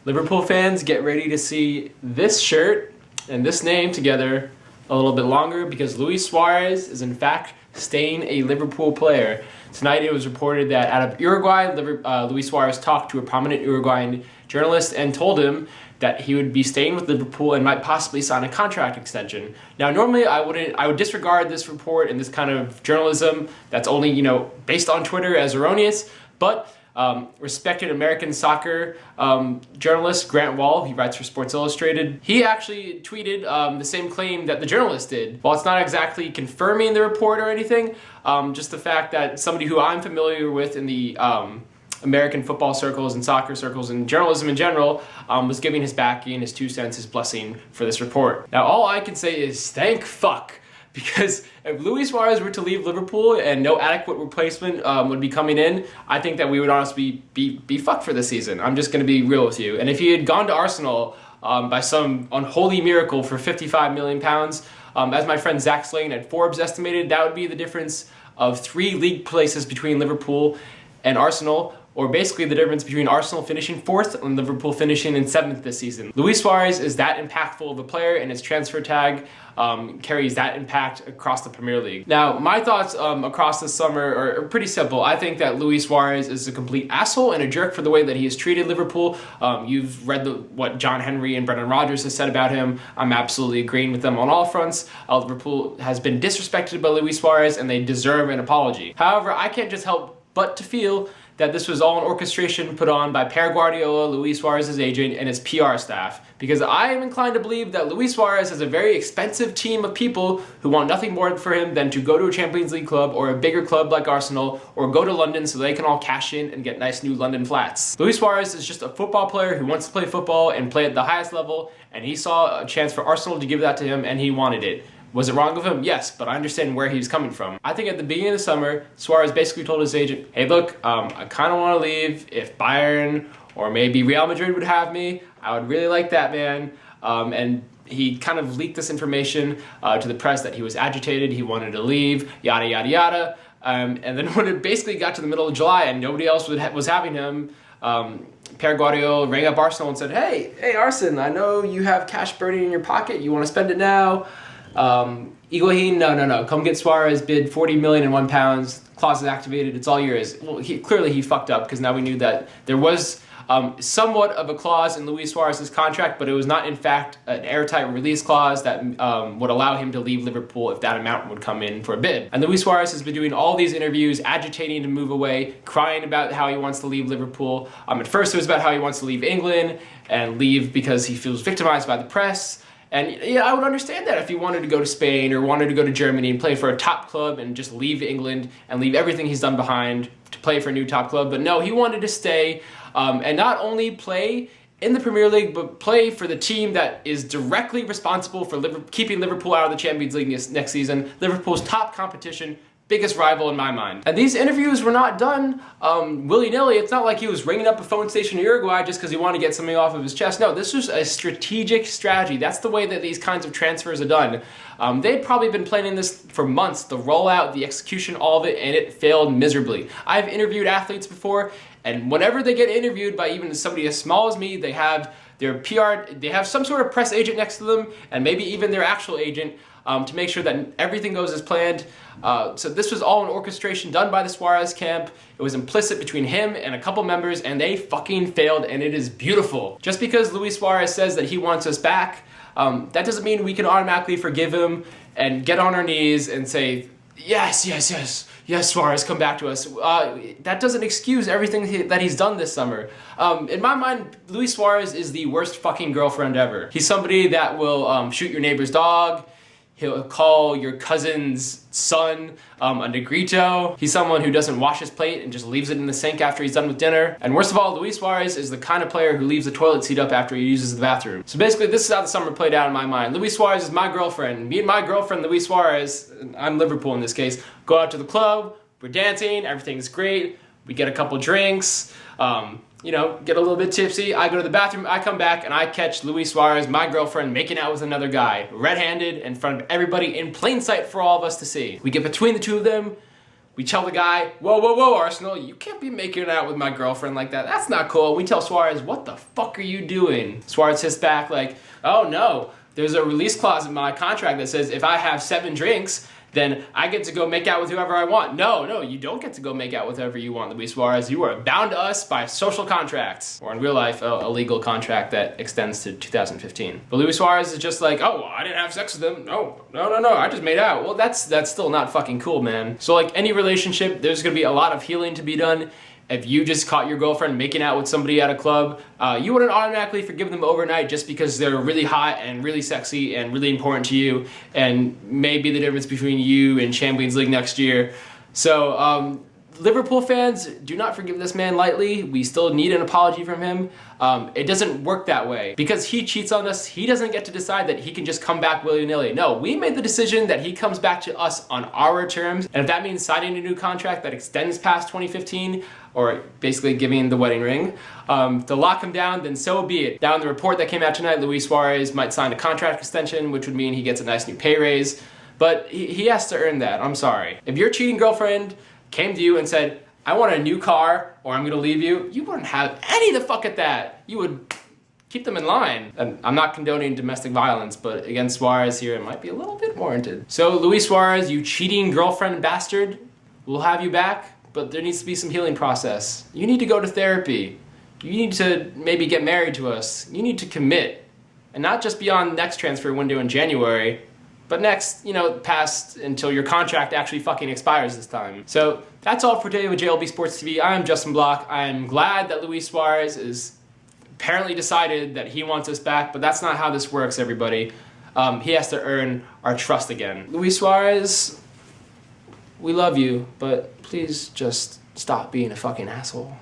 Liverpool fans, get ready to see this shirt and this name together a little bit longer because Luis Suarez is in fact staying a Liverpool player. Tonight it was reported that out of Uruguay, Luis Suarez talked to a prominent Uruguayan journalist and told him that he would be staying with Liverpool and might possibly sign a contract extension. Now, normally I would disregard this report and this kind of journalism that's only, based on Twitter as erroneous, but respected American soccer journalist Grant Wall, he writes for Sports Illustrated, he actually tweeted the same claim that the journalist did. While it's not exactly confirming the report or anything, just the fact that somebody who I'm familiar with in the American football circles and soccer circles and journalism in general was giving his backing, his 2 cents, his blessing for this report. Now, all I can say is thank fuck. Because if Luis Suarez were to leave Liverpool and no adequate replacement would be coming in, I think that we would honestly be fucked for this season. I'm just going to be real with you. And if he had gone to Arsenal by some unholy miracle for £55 million, as my friend Zach Slane at Forbes estimated, that would be the difference of 3 league places between Liverpool and Arsenal, or basically the difference between Arsenal finishing 4th and Liverpool finishing in 7th this season. Luis Suarez is that impactful of a player, and his transfer tag carries that impact across the Premier League. Now, my thoughts across the summer are pretty simple. I think that Luis Suarez is a complete asshole and a jerk for the way that he has treated Liverpool. You've read what John Henry and Brendan Rodgers has said about him. I'm absolutely agreeing with them on all fronts. Liverpool has been disrespected by Luis Suarez, and they deserve an apology. However, I can't just help but to feel that this was all an orchestration put on by Pep Guardiola, Luis Suarez's agent, and his PR staff. Because I am inclined to believe that Luis Suarez has a very expensive team of people who want nothing more for him than to go to a Champions League club or a bigger club like Arsenal, or go to London so they can all cash in and get nice new London flats. Luis Suarez is just a football player who wants to play football and play at the highest level, and he saw a chance for Arsenal to give that to him, and he wanted it. Was it wrong of him? Yes, but I understand where he's coming from. I think at the beginning of the summer, Suarez basically told his agent, hey look, I kind of want to leave. If Bayern or maybe Real Madrid would have me, I would really like that, man. And he kind of leaked this information to the press that he was agitated, he wanted to leave, yada, yada, yada. And then when it basically got to the middle of July and nobody else was having him, Pep Guardiola rang up Arsenal and said, hey Arsene, I know you have cash burning in your pocket, you want to spend it now? Higuain, no. Come get Suarez, bid £40 million and £1. Clause is activated, it's all yours. Well, clearly he fucked up because now we knew that there was somewhat of a clause in Luis Suarez's contract, but it was not in fact an airtight release clause that would allow him to leave Liverpool if that amount would come in for a bid. And Luis Suarez has been doing all these interviews, agitating to move away, crying about how he wants to leave Liverpool. At first it was about how he wants to leave England and leave because he feels victimized by the press. And yeah, I would understand that if he wanted to go to Spain or wanted to go to Germany and play for a top club and just leave England and leave everything he's done behind to play for a new top club. But no, he wanted to stay and not only play in the Premier League, but play for the team that is directly responsible for keeping Liverpool out of the Champions League next season, Liverpool's top competition, biggest rival in my mind. And these interviews were not done willy-nilly. It's not like he was ringing up a phone station in Uruguay just because he wanted to get something off of his chest. No, this was a strategic strategy. That's the way that these kinds of transfers are done. They'd probably been planning this for months, the rollout, the execution, all of it, and it failed miserably. I've interviewed athletes before, and whenever they get interviewed by even somebody as small as me, they have their PR, they have some sort of press agent next to them, and maybe even their actual agent, to make sure that everything goes as planned. So this was all an orchestration done by the Suarez camp. It was implicit between him and a couple members, and they fucking failed, and it is beautiful. Just because Luis Suarez says that he wants us back, that doesn't mean we can automatically forgive him and get on our knees and say, yes, Suarez, come back to us. That doesn't excuse everything that he's done this summer. In my mind, Luis Suarez is the worst fucking girlfriend ever. He's somebody that will shoot your neighbor's dog. He'll call your cousin's son a negrito. He's someone who doesn't wash his plate and just leaves it in the sink after he's done with dinner. And worst of all, Luis Suarez is the kind of player who leaves the toilet seat up after he uses the bathroom. So basically, this is how the summer played out in my mind. Luis Suarez is my girlfriend. Me and my girlfriend, Luis Suarez, I'm Liverpool in this case, go out to the club, we're dancing, everything's great, we get a couple drinks, get a little bit tipsy. I go to the bathroom, I come back, and I catch Luis Suarez, my girlfriend, making out with another guy, red-handed, in front of everybody, in plain sight for all of us to see. We get between the two of them, We tell the guy, whoa, Arsenal, you can't be making out with my girlfriend like that. That's not cool. We tell Suarez, what the fuck are you doing? Suarez hits back like, oh no, there's a release clause in my contract that says if I have 7 drinks, then I get to go make out with whoever I want. No, you don't get to go make out with whoever you want, Luis Suarez. You are bound to us by social contracts. Or in real life, a legal contract that extends to 2015. But Luis Suarez is just like, oh, I didn't have sex with them. No, I just made out. Well, that's still not fucking cool, man. So like any relationship, there's gonna be a lot of healing to be done. If you just caught your girlfriend making out with somebody at a club, you wouldn't automatically forgive them overnight just because they're really hot and really sexy and really important to you and maybe the difference between you and Champions League next year. So Liverpool fans, do not forgive this man lightly. We still need an apology from him. It doesn't work that way. Because he cheats on us, he doesn't get to decide that he can just come back willy-nilly. No, we made the decision that he comes back to us on our terms. And if that means signing a new contract that extends past 2015, or basically giving the wedding ring, to lock him down, then so be it. Now in the report that came out tonight, Luis Suarez might sign a contract extension, which would mean he gets a nice new pay raise. But he has to earn that, I'm sorry. If your cheating girlfriend came to you and said, I want a new car or I'm gonna leave you, you wouldn't have any the fuck at that. You would keep them in line. And I'm not condoning domestic violence, but against Suarez here, it might be a little bit warranted. So Luis Suarez, you cheating girlfriend bastard, we'll have you back, but there needs to be some healing process. You need to go to therapy. You need to maybe get married to us. You need to commit. And not just beyond next transfer window in January, but next, past until your contract actually fucking expires this time. So that's all for today with JLB Sports TV. I'm Justin Block. I'm glad that Luis Suarez is apparently decided that he wants us back, but that's not how this works, everybody. He has to earn our trust again. Luis Suarez, we love you, but please just stop being a fucking asshole.